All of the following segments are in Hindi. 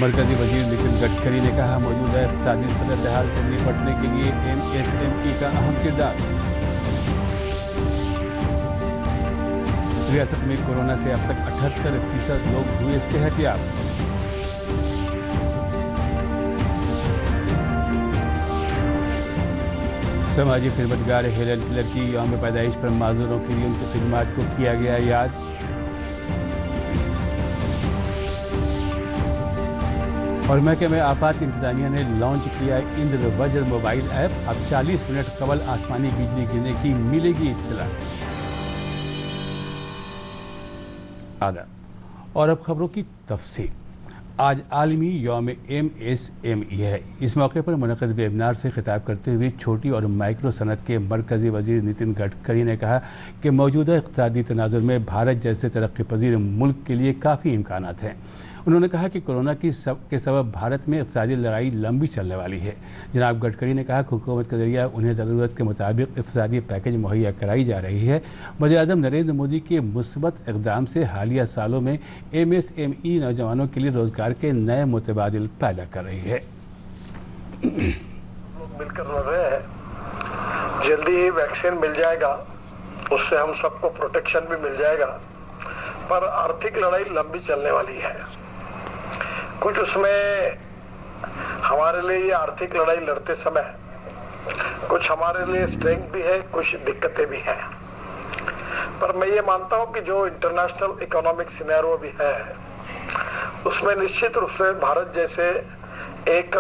मरकजी वजीर नितिन गडकरी ने कहा, मौजूदा इक़्तिसादी सूरत हाल से निपटने के लिए MSME का अहम किरदार। रियासत में कोरोना से अब तक 78% लोग हुए सेहतयाब। समाजी खिदमतगार हेलन क्लर की यौम पैदाइश पर माजूरों के लिए उनकी खिदमात को किया गया याद। और महकमे आफात इंतजामिया ने लॉन्च किया इंद्र वज्र मोबाइल ऐप। अब 40 मिनट कबल आसमानी बिजली गिरने की मिलेगी इत्तला। आदाब और अब खबरों की तफसील। आज आलमी यौम MSME है। इस मौके पर मुनक़िद वेबिनार से खिताब करते हुए छोटी और माइक्रो सनत के मरकज़ी वज़ीर नितिन गडकरी ने कहा कि मौजूदा इक़्तिसादी तनाज़ुर में भारत जैसे तरक्की पज़ीर मुल्क के लिए काफ़ी इम्कानात हैं। उन्होंने कहा कि कोरोना के सबब भारत में इक़्तिसादी लड़ाई लंबी चलने वाली है। जनाब गडकरी ने कहा कि हुकूमत के ज़रिए उन्हें ज़रूरत के मुताबिक इक़्तिसादी पैकेज मुहैया कराई जा रही है। वज़ीर-ए-आज़म नरेंद्र मोदी के मुस्बत इक़दाम से हालिया सालों में MSME नौजवानों के लिए रोज़गार के नए मुतबादिल पैदा कर रही है। मिलकर लड़ रहे हैं, जल्दी ही वैक्सीन मिल जाएगा, उससे हम सबको प्रोटेक्शन भी मिल जाएगा, पर आर्थिक लड़ाई लंबी चलने वाली है। कुछ उसमें हमारे लिए ये आर्थिक लड़ाई लड़ते समय कुछ हमारे लिए स्ट्रेंथ भी है, कुछ दिक्कतें भी हैं। पर मैं ये मानता हूँ कि जो इंटरनेशनल इकोनॉमिक सिनेरियो भी है उसमें निश्चित रूप से भारत जैसे एक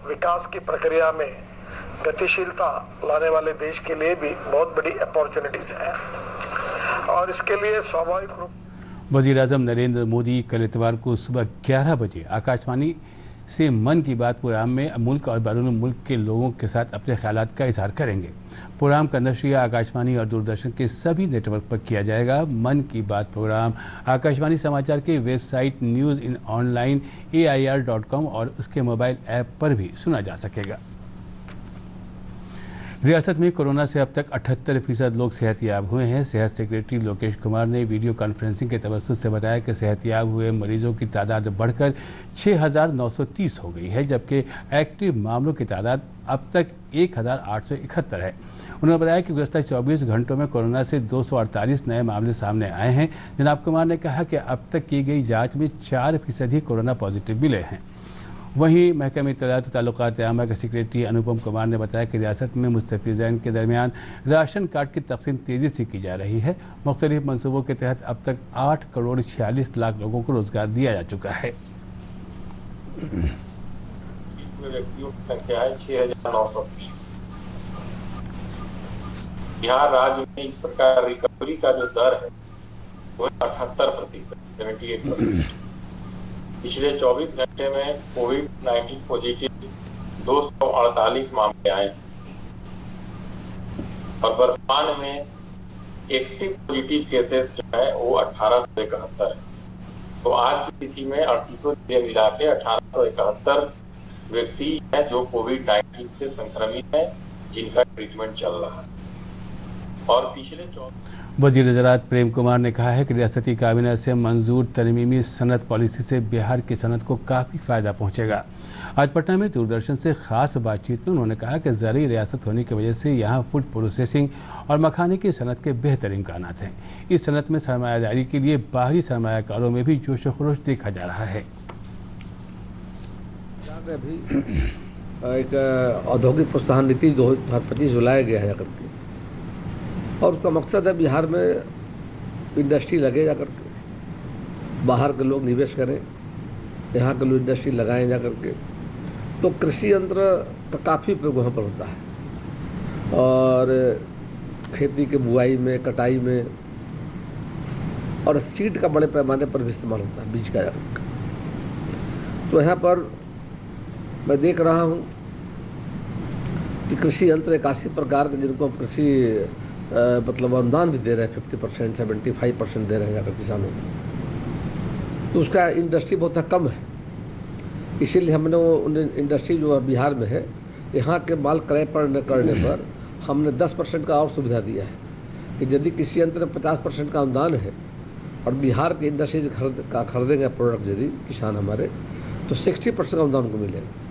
विकास की प्रक्रिया में गतिशीलता लाने वाले देश के लिए भी बहुत बड़ी अपॉर्चुनिटीज है और इसके लिए स्वाभाविक रूप वज़ीर-ए-आज़म नरेंद्र मोदी कल इतवार को सुबह 11 बजे आकाशवाणी से मन की बात प्रोग्राम में मुल्क और बैरून मुल्क के लोगों के साथ अपने ख्यालात का इजहार करेंगे। प्रोग्राम का नशरिया आकाशवाणी और दूरदर्शन के सभी नेटवर्क पर किया जाएगा। मन की बात प्रोग्राम आकाशवाणी समाचार के वेबसाइट न्यूज़ इन ऑनलाइन AIR.com और उसके मोबाइल ऐप पर भी सुना जा सकेगा। रियासत में कोरोना से अब तक 78% लोग सेहतयाब हुए हैं। सेहत सेक्रेटरी लोकेश कुमार ने वीडियो कॉन्फ्रेंसिंग के तवज्जुह से बताया कि सेहतयाब हुए मरीजों की तादाद बढ़कर 6,930 हो गई है, जबकि एक्टिव मामलों की तादाद अब तक 1,871 है। उन्होंने बताया कि गुज़श्ता 24 घंटों में कोरोना से 248 नए मामले सामने आए हैं। जनाब कुमार ने कहा कि अब तक की गई जाँच में 4% ही कोरोना पॉजिटिव मिले हैं। वहीं महकमे इत्तलात व ताल्लुकात आमा के सेक्रेटरी अनुपम कुमार ने बताया कि रियासत में मुस्तफ़ीज़ैन के दरमियान राशन कार्ड की तक़सीम तेज़ी से की जा रही है। मुख्तलिफ मनसूबों के तहत अब तक 8 करोड़ 46 लाख लोगों को रोज़गार दिया जा चुका है। व्यक्तियों की संख्या है 6,930। बिहार राज्य में इस प्रकार रिकवरी का जो दर है वो 78%, 78%। पिछले 24 घंटे में कोविड-19 पॉजिटिव 248 मामले आए और वर्तमान में एक्टिव पॉजिटिव केसेस जो है वो 1871 है। तो आज की स्थिति में 3800 जिले मिला के 1871 व्यक्ति हैं जो कोविड-19 से संक्रमित हैं, जिनका ट्रीटमेंट चल रहा है। और पिछले वज़ीर ज़राअत प्रेम कुमार ने कहा है कि रियासती काबीना से मंजूर तरमीमी सनत पॉलिसी से बिहार की सनत को काफ़ी फ़ायदा पहुँचेगा। आज पटना में दूरदर्शन से ख़ास बातचीत में उन्होंने कहा कि ज़रूरी रियासत होने की वजह से यहाँ फूड प्रोसेसिंग और मखाने की सनत के बेहतर इम्कानात हैं। इस सनत में सरमायादारी के लिए बाहरी सरमायाकारों में भी जोश व खरोश देखा जा रहा है। अभी एक औद्योगिक प्रोत्साहन नीति 2025 लाया गया है करके, और उसका मकसद है बिहार में इंडस्ट्री लगे जा करके, बाहर के लोग निवेश करें, यहाँ के लोग इंडस्ट्री लगाएं जा करके। तो कृषि यंत्र का काफ़ी उपयोग वहाँ पर होता है और खेती के बुआई में, कटाई में, और सीड का बड़े पैमाने पर भी इस्तेमाल होता है, बीज का जा करके। तो यहाँ पर मैं देख रहा हूँ कि कृषि यंत्र 81 प्रकार के जिनको हम कृषि मतलब अनुदान भी दे रहे हैं, 50%, 75% दे रहे हैं अगर किसानों को। तो उसका इंडस्ट्री बहुत कम है, इसीलिए हमने वो इंडस्ट्री जो बिहार में है, यहाँ के माल क्रय करने पर हमने 10% का और सुविधा दिया है कि यदि किसी यंत्र में 50% का अनुदान है और बिहार की इंडस्ट्री से खरीदेंगे प्रोडक्ट यदि किसान हमारे, तो 60% अनुदान उनको मिलेगा।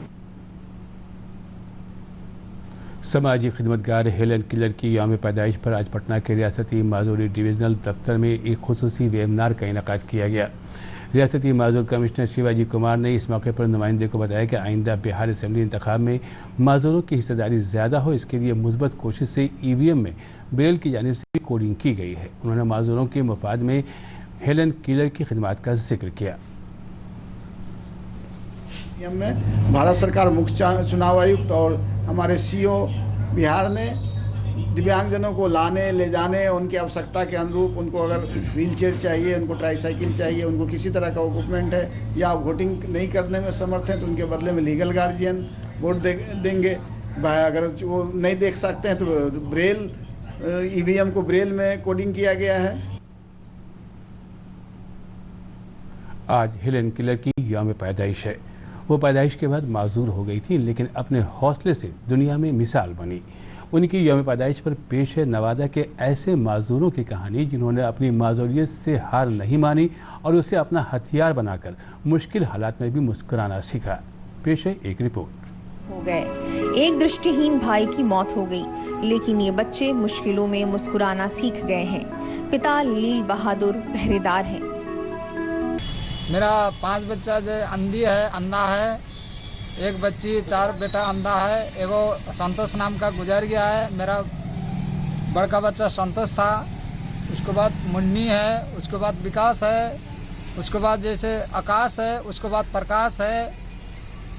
समाजी खिदमतगार हेलन किलर की यौम पैदाइश पर आज पटना के रियासती माजूरी डिवीजनल दफ्तर में एक खुसूसी वेबिनार का इनेकाद किया गया। रियासती माजूर कमिश्नर शिवाजी कुमार ने इस मौके पर नुमाइंदे को बताया कि आइंदा बिहार असेंबली इंतखाब में माजूरों की हिस्सेदारी ज़्यादा हो, इसके लिए मुस्बत कोशिश से ईवीएम में ब्रेल की जानिब से कोडिंग की गई है। उन्होंने माजूरों के मफाद में हेलन किलर की खिदमात का जिक्र किया। में भारत सरकार मुख्य चुनाव आयुक्त और हमारे सीओ बिहार ने दिव्यांगजनों को लाने ले जाने, उनकी आवश्यकता के अनुरूप उनको अगर व्हीलचेयर चाहिए, उनको ट्राईसाइकिल चाहिए, उनको किसी तरह का इक्विपमेंट है या वोटिंग नहीं करने में समर्थ हैं तो उनके बदले में लीगल गार्जियन वोट देंगे। अगर वो नहीं देख सकते हैं तो ब्रेल ईवीएम को ब्रेल में कोडिंग किया गया है। आज हेलन किलर की यौम पैदाइश है। वो पैदाइश के बाद माजूर हो गई थी, लेकिन अपने हौसले से दुनिया में मिसाल बनी। उनकी यौम पैदाइश पर पेश है नवादा के ऐसे माजूरों की कहानी जिन्होंने अपनी माजूरियत से हार नहीं मानी और उसे अपना हथियार बनाकर मुश्किल हालात में भी मुस्कुराना सीखा। पेश है एक रिपोर्ट। हो गए एक दृष्टिहीन भाई की मौत हो गई, लेकिन ये बच्चे मुश्किलों में मुस्कुराना सीख गए हैं। पिता लील बहादुर पहरेदार हैं। मेरा 5 बच्चा जो अंधा है, एक बच्ची 4 बेटा अंधा है, एगो संतोष नाम का गुजर गया है। मेरा बड़का बच्चा संतोष था, उसके बाद मुन्नी है, उसके बाद विकास है, उसके बाद जैसे आकाश है, उसके बाद प्रकाश है,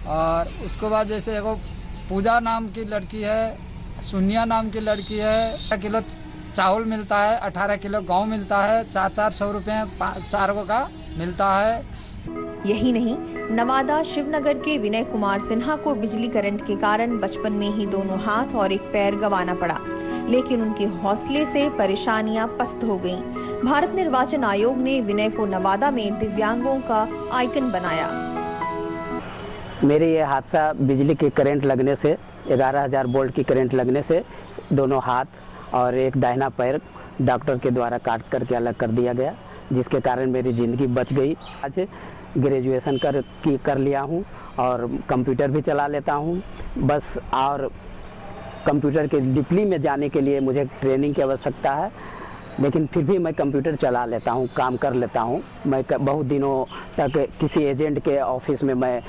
और उसके बाद जैसे एगो पूजा नाम की लड़की है, सुनिया नाम की लड़की है। 18 किलो चावल मिलता है, 18 किलो गेहूँ मिलता है, 400 रुपये 4 का मिलता है। यही नहीं, नवादा शिवनगर के विनय कुमार सिन्हा को बिजली करंट के कारण बचपन में ही दोनों हाथ और एक पैर गंवाना पड़ा, लेकिन उनके हौसले से परेशानियां पस्त हो गईं। भारत निर्वाचन आयोग ने विनय को नवादा में दिव्यांगों का आइकन बनाया। मेरे ये हादसा बिजली की करंट लगने से, 11,000 वोल्ट की करंट लगने से दोनों हाथ और एक दाहिना पैर डॉक्टर के द्वारा काट करके अलग कर दिया गया, जिसके कारण मेरी ज़िंदगी बच गई। आज ग्रेजुएशन कर लिया हूँ और कंप्यूटर भी चला लेता हूँ बस, और कंप्यूटर के डीपली में जाने के लिए मुझे ट्रेनिंग की आवश्यकता है, लेकिन फिर भी मैं कंप्यूटर चला लेता हूँ, काम कर लेता हूँ। मैं बहुत दिनों तक किसी एजेंट के ऑफिस में मैं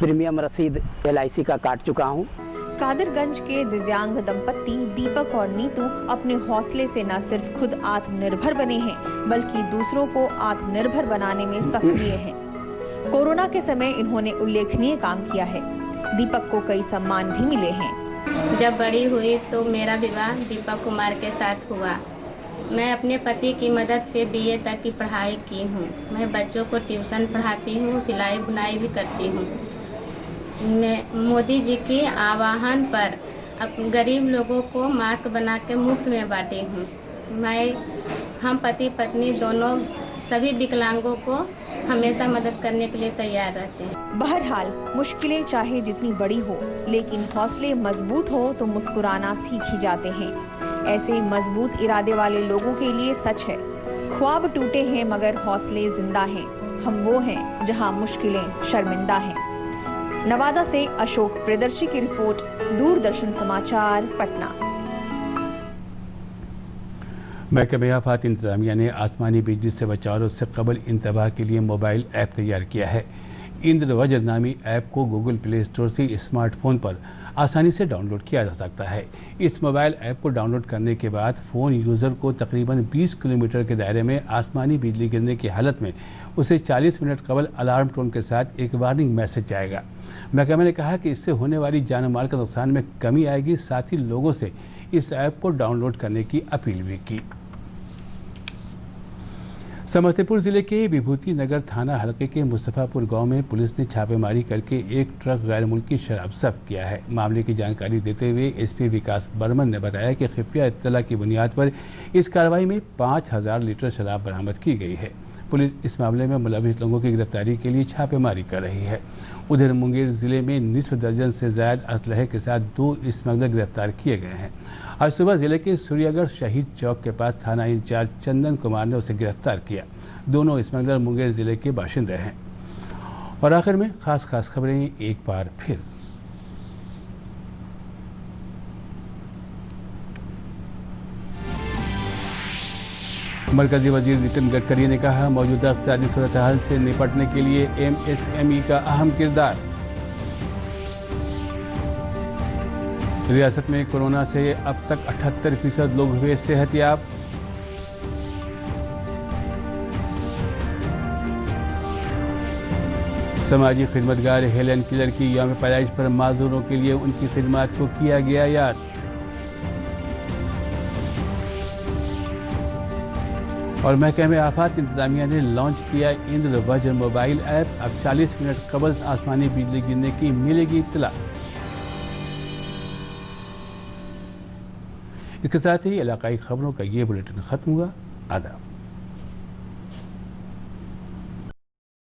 प्रीमियम रसीद LIC का काट चुका हूँ। कादरगंज के दिव्यांग दंपत्ति दीपक और नीतू अपने हौसले से न सिर्फ खुद आत्मनिर्भर बने हैं, बल्कि दूसरों को आत्मनिर्भर बनाने में सक्रिय हैं। कोरोना के समय इन्होंने उल्लेखनीय काम किया है। दीपक को कई सम्मान भी मिले हैं। जब बड़ी हुई तो मेरा विवाह दीपक कुमार के साथ हुआ। मैं अपने पति की मदद से BA तक की पढ़ाई की हूँ। मैं बच्चों को ट्यूशन पढ़ाती हूँ, सिलाई बुनाई भी करती हूँ। मैं मोदी जी के आह्वान पर गरीब लोगों को मास्क बना के मुफ्त में बांटी हूँ। हम पति पत्नी दोनों सभी विकलांगों को हमेशा मदद करने के लिए तैयार रहते हैं। बहरहाल मुश्किलें चाहे जितनी बड़ी हो, लेकिन हौसले मजबूत हो तो मुस्कुराना सीख ही जाते हैं। ऐसे मजबूत इरादे वाले लोगों के लिए सच है, ख्वाब टूटे हैं मगर हौसले जिंदा हैं। हम वो हैं जहां मुश्किलें शर्मिंदा हैं। नवादा से अशोक प्रियदर्शी की रिपोर्ट, दूरदर्शन समाचार, पटना। महकमे आफात इंतजामिया ने आसमानी बिजली से बचाव और उससे कबल इंतबाह के लिए मोबाइल ऐप तैयार किया है। इंद्रवज्र नामी ऐप को गूगल प्ले स्टोर से स्मार्टफोन पर आसानी से डाउनलोड किया जा सकता है। इस मोबाइल ऐप को डाउनलोड करने के बाद फ़ोन यूज़र को तकरीबन 20 किलोमीटर के दायरे में आसमानी बिजली गिरने की हालत में उसे 40 मिनट कबल अलार्म टोन के साथ एक वार्निंग मैसेज जाएगा। महकमे ने कहा कि इससे होने वाली जान माल के नुकसान में कमी आएगी। साथ ही लोगों से इस ऐप को डाउनलोड करने की अपील भी की। समस्तीपुर जिले के विभूति नगर थाना हलके के मुस्तफापुर गांव में पुलिस ने छापेमारी करके एक ट्रक गैर मुल्की शराब जब्त किया है। मामले की जानकारी देते हुए SP विकास बर्मन ने बताया कि खुफिया इत्तला की बुनियाद पर इस कार्रवाई में 5000 लीटर शराब बरामद की गई है। पुलिस इस मामले में मुलविस लोगों की गिरफ्तारी के लिए छापेमारी कर रही है। उधर मुंगेर जिले में निसफ दर्जन से ज्यादा असलहे के साथ 2 स्मगलर गिरफ्तार किए गए हैं। आज सुबह जिले के सूर्यागढ़ शहीद चौक के पास थाना इंचार्ज चंदन कुमार ने उसे गिरफ्तार किया। दोनों स्मगलर मुंगेर जिले के बाशिंदे हैं। और आखिर में खास खबरें एक बार फिर। मरकजी वजीर नितिन गडकरी ने कहा, मौजूदा इक़्तिसादी सूरत हाल से निपटने के लिए MSME का अहम किरदार। रियासत में कोरोना से अब तक 78% लोग हुए सेहतयाब। समाजी खिदमतगार हेलन किलर की यौम पैदाइश पर माजूरों के लिए उनकी खिदमात को किया गया याद। और महकमे आफात इंतजामिया ने लॉन्च किया इंद्र वज्र मोबाइल ऐप। अब 40 मिनट कबल आसमानी बिजली गिरने की मिलेगी इत्तला। इसके साथ ही इलाकाई खबरों का ये बुलेटिन खत्म हुआ। आदाब।